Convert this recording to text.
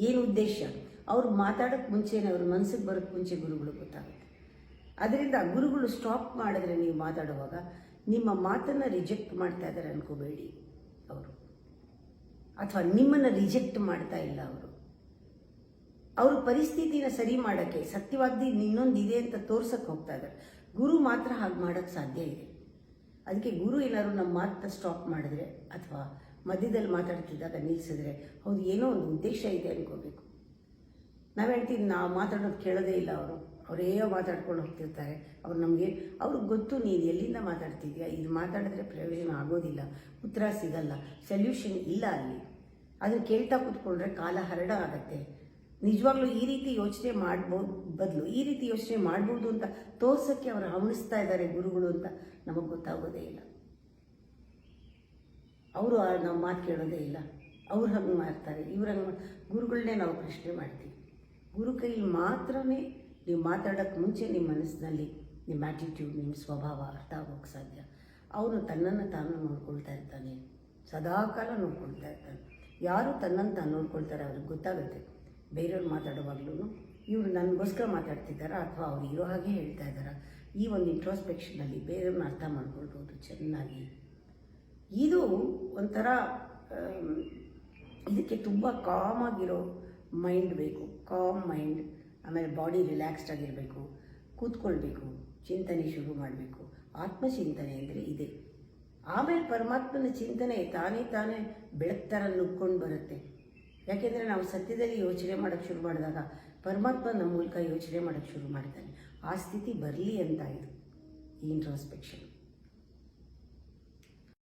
ಏನು ಉದ್ದೇಶ, ಅವ್ರು ಮಾತಾಡೋಕ್ಕೆ ಮುಂಚೆನೇ ಅವ್ರ ಮನಸ್ಸಿಗೆ ಬರೋಕ್ಕೆ ಮುಂಚೆ ಗುರುಗಳು ಗೊತ್ತಾಗುತ್ತೆ. ಅದರಿಂದ ಗುರುಗಳು ಸ್ಟಾಪ್ ಮಾಡಿದ್ರೆ ನೀವು ಮಾತಾಡುವಾಗ ನಿಮ್ಮ ಮಾತನ್ನು ರಿಜೆಕ್ಟ್ ಮಾಡ್ತಾ ಇದ್ದಾರೆ ಅನ್ಕೋಬೇಡಿ ಅವರು, ಅಥವಾ ನಿಮ್ಮನ್ನು ರಿಜೆಕ್ಟ್ ಮಾಡ್ತಾ ಇಲ್ಲ ಅವರು ಪರಿಸ್ಥಿತಿನ ಸರಿ ಮಾಡೋಕ್ಕೆ ಸತ್ಯವಾದಿ ಇನ್ನೊಂದಿದೆ ಅಂತ ತೋರ್ಸಕ್ಕೆ ಹೋಗ್ತಾ ಇದ್ದಾರೆ. ಗುರು ಮಾತ್ರ ಹಾಗೆ ಮಾಡೋಕ್ಕೆ ಸಾಧ್ಯ ಇದೆ. ಅದಕ್ಕೆ ಗುರು ಏನಾದ್ರು ನಮ್ಮ ಮಾತನ್ನ ಸ್ಟಾಪ್ ಮಾಡಿದ್ರೆ ಅಥವಾ ಮಧ್ಯದಲ್ಲಿ ಮಾತಾಡ್ತಿದ್ದಾಗ ನಿಲ್ಲಿಸಿದ್ರೆ ಹೌದು ಏನೋ ಒಂದು ಉದ್ದೇಶ ಇದೆ ಅನ್ಕೋಬೇಕು. ನಾವು ಹೇಳ್ತೀವಿ ನಾವು ಮಾತಾಡೋದು ಕೇಳೋದೇ ಇಲ್ಲ ಅವರೇ ಮಾತಾಡ್ಕೊಂಡು ಹೋಗ್ತಿರ್ತಾರೆ. ಅವ್ರಿಗೆ ಗೊತ್ತು ನೀನು ಎಲ್ಲಿಂದ ಮಾತಾಡ್ತಿದ್ಯಾ, ಇದು ಮಾತಾಡಿದ್ರೆ ಪ್ರಯೋಜನ ಆಗೋದಿಲ್ಲ, ಉತ್ತರ ಸಿಗಲ್ಲ, ಸೊಲ್ಯೂಷನ್ ಇಲ್ಲ ಅಲ್ಲಿ. ಅದನ್ನು ಕೇಳ್ತಾ ಕೂತ್ಕೊಂಡ್ರೆ ಕಾಲ ಹರಡ ಆಗತ್ತೆ. ನಿಜವಾಗ್ಲೂ ಈ ರೀತಿ ಯೋಚನೆ ಮಾಡ್ಬೋದು ಬದಲು ಈ ರೀತಿ ಯೋಚನೆ ಮಾಡ್ಬೋದು ಅಂತ ತೋರ್ಸೋಕ್ಕೆ ಅವರು ಹವಣಿಸ್ತಾ ಇದ್ದಾರೆ ಗುರುಗಳು ಅಂತ ನಮಗೆ ಗೊತ್ತಾಗೋದೇ ಇಲ್ಲ. ಅವರು ನಾವು ಮಾತು ಕೇಳೋದೇ ಇಲ್ಲ, ಅವ್ರು ಹಂಗೆ ಮಾಡ್ತಾರೆ, ಇವ್ರು ಹಂಗೆ. ಗುರುಗಳನ್ನೇ ನಾವು ಪ್ರಶ್ನೆ ಮಾಡ್ತೀವಿ. ಗುರು ಕೈಲಿ ಮಾತ್ರನೇ ನೀವು ಮಾತಾಡೋಕ್ಕೆ ಮುಂಚೆ ನಿಮ್ಮ ಮನಸ್ಸಿನಲ್ಲಿ ನಿಮ್ಮ ಆ್ಯಟಿಟ್ಯೂಡ್, ನಿಮ್ಮ ಸ್ವಭಾವ ಅರ್ಥ ಆಗೋಕ್ಕೆ ಸಾಧ್ಯ. ಅವನು ತನ್ನನ್ನು ತಾನು ನೋಡ್ಕೊಳ್ತಾ ಇರ್ತಾನೆ, ಸದಾಕಾಲ ನೋಡ್ಕೊಳ್ತಾ ಇರ್ತಾನೆ. ಯಾರು ತನ್ನನ್ನು ತಾನು ನೋಡ್ಕೊಳ್ತಾರೆ ಅವ್ರಿಗೆ ಗೊತ್ತಾಗುತ್ತೆ. ಬೇರೆಯವ್ರು ಮಾತಾಡುವಾಗ್ಲೂ ಇವರು ನನಗೋಸ್ಕರ ಮಾತಾಡ್ತಿದ್ದಾರಾ ಅಥವಾ ಅವ್ರು ಇರೋ ಹಾಗೆ ಹೇಳ್ತಾ ಇದ್ದಾರಾ, ಈ ಒಂದು ಇಂಟ್ರೋಸ್ಪೆಕ್ಷನಲ್ಲಿ ಬೇರೆಯವ್ರನ್ನ ಅರ್ಥ ಮಾಡ್ಕೊಳ್ಬೋದು ಚೆನ್ನಾಗಿ. ಇದು ಒಂಥರ ಇದಕ್ಕೆ ತುಂಬ ಕಾಮಾಗಿರೋ ಮೈಂಡ್ ಬೇಕು, ಕಾಮ್ ಮೈಂಡ್. ಆಮೇಲೆ ಬಾಡಿ ರಿಲ್ಯಾಕ್ಸ್ಡ್ ಆಗಿರಬೇಕು, ಕೂತ್ಕೊಳ್ಬೇಕು, ಚಿಂತನೆ ಶುರು ಮಾಡಬೇಕು. ಆತ್ಮಚಿಂತನೆ ಅಂದರೆ ಇದೆ. ಆಮೇಲೆ ಪರಮಾತ್ಮನ ಚಿಂತನೆ ತಾನೇ ಬೆಳಗ್ತರ ನುಗ್ಕೊಂಡು ಬರುತ್ತೆ. ಯಾಕೆಂದರೆ ನಾವು ಸತ್ಯದಲ್ಲಿ ಯೋಚನೆ ಮಾಡೋಕ್ಕೆ ಶುರು ಮಾಡಿದಾಗ ಪರಮಾತ್ಮ ನಮ್ಮ ಮೂಲಕ ಯೋಚನೆ ಮಾಡೋಕ್ಕೆ ಶುರು ಮಾಡ್ತಾನೆ. ಆ ಸ್ಥಿತಿ ಬರಲಿ ಅಂತ ಇದು ಈ ಇಂಟ್ರೋಸ್ಪೆಕ್ಷನ್.